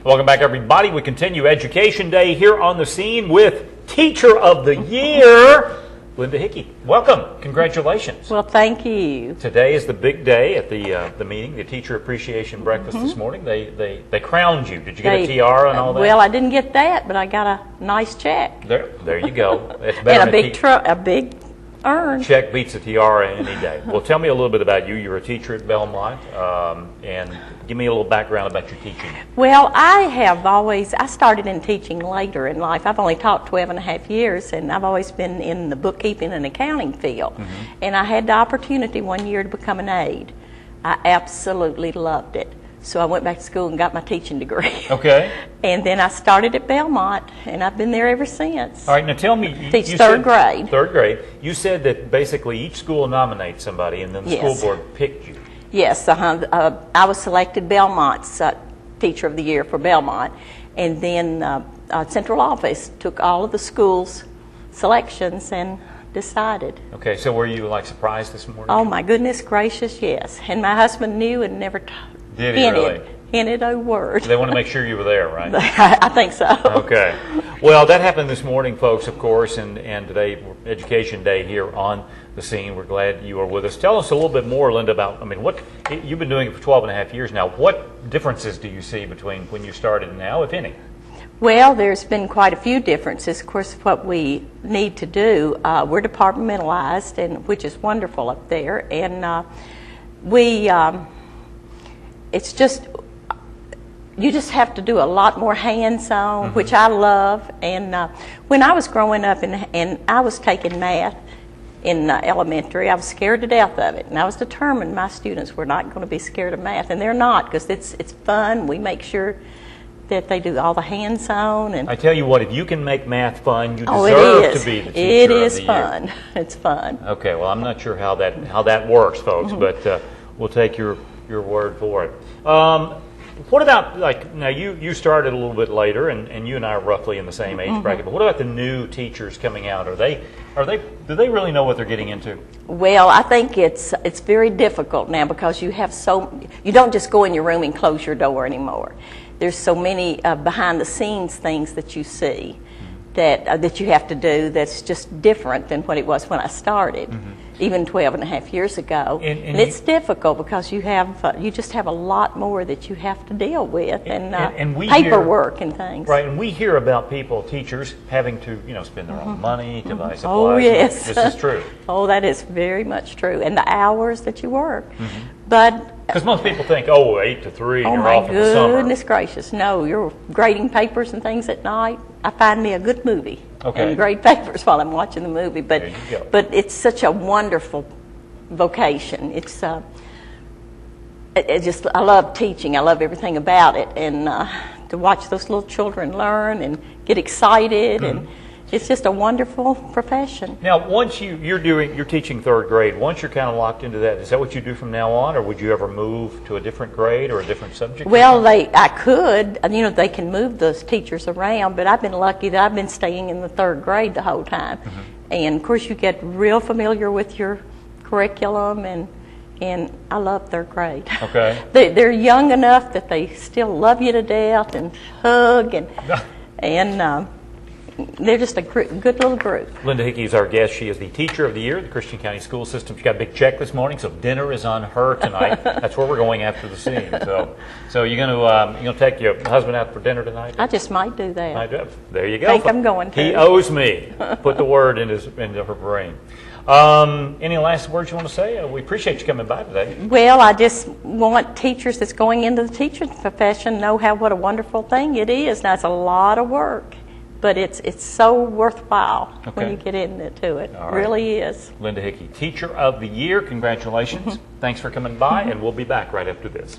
Welcome back, everybody. We continue Education Day here on the scene with Teacher of the Year, Linda Hickey. Welcome. Congratulations. Well, thank you. Today is the big day at the meeting, the Teacher Appreciation Breakfast this morning. They crowned you. Did you get a tiara and all that? Well, I didn't get that, but I got a nice check. There you go. It's better and a big urn. Check beats a tiara any day. Well, tell me a little bit about you. You're a teacher at Belmont, and give me a little background about your teaching. Well, I started in teaching later in life. I've only taught 12 and a half years, and I've always been in the bookkeeping and accounting field. And I had the opportunity one year to become an aide. I absolutely loved it. So I went back to school and got my teaching degree. Okay. And then I started at Belmont, and I've been there ever since. All right, now tell me. Teach third grade. Third grade. You said that basically each school nominates somebody, and then the school board picked you. Yes, I was selected Belmont's Teacher of the Year for Belmont, and then Central Office took all of the schools' selections and decided. Okay, so were you like surprised this morning? Oh my goodness gracious, yes. And my husband knew and never Did he really? hinted a word. They want to make sure you were there, right? I think so. Okay. Well, that happened this morning, folks, of course, and today, Education Day here on the scene. We're glad you are with us. Tell us a little bit more, Linda, about, what you've been doing it for 12 and a half years now. What differences do you see between when you started and now, if any? Well, there's been quite a few differences. Of course, what we need to do, we're departmentalized, and which is wonderful up there, and it's just, you just have to do a lot more hands-on, which I love. And when I was growing up and I was taking math in elementary, I was scared to death of it. And I was determined my students were not going to be scared of math. And they're not, because it's fun. We make sure that they do all the hands-on. And I tell you what, if you can make math fun, you deserve to be the Teacher of the Year. It is fun. It's fun. Okay, well, I'm not sure how that works, folks, but we'll take your word for it. What about, now you started a little bit later, and you and I are roughly in the same age bracket, but what about the new teachers coming out? Do they really know what they're getting into? Well, I think it's very difficult now, because you don't just go in your room and close your door anymore. There's so many behind the scenes things that you see that you have to do that's just different than what it was when I started. Even 12 and a half years ago. And it's difficult, because you just have a lot more that you have to deal with, and paperwork and things. Right, and we hear about teachers having to, spend their own money to buy supplies. Oh, yes. This is true. Oh, that is very much true. And the hours that you work. But because most people think, 8 to 3, and you're off in the summer. Oh, my goodness gracious. No, you're grading papers and things at night. I find me a good movie. Okay. And grade papers while I'm watching the movie. But it's such a wonderful vocation. It's I love teaching. I love everything about it, and to watch those little children learn and get excited, and it's just a wonderful profession. Now, once you're teaching third grade, once you're kind of locked into that, is that what you do from now on, or would you ever move to a different grade or a different subject? Well, I could. They can move those teachers around, but I've been lucky that I've been staying in the third grade the whole time. And of course, you get real familiar with your curriculum, and I love third grade. Okay. They're young enough that they still love you to death and hug, and they're just a good little group. Linda Hickey is our guest. She is the Teacher of the Year at the Christian County School System. She got a big check this morning, so dinner is on her tonight. That's where we're going after the scene. So you're going to take your husband out for dinner tonight? I just might do that. There you go. I think I'm going to. He owes me. Put the word into her brain. Any last words you want to say? We appreciate you coming by today. Well, I just want teachers that's going into the teaching profession know what a wonderful thing it is. Now, it's a lot of work, but it's so worthwhile when you get into it. It really is. Linda Hickey, Teacher of the Year. Congratulations. Thanks for coming by, and we'll be back right after this.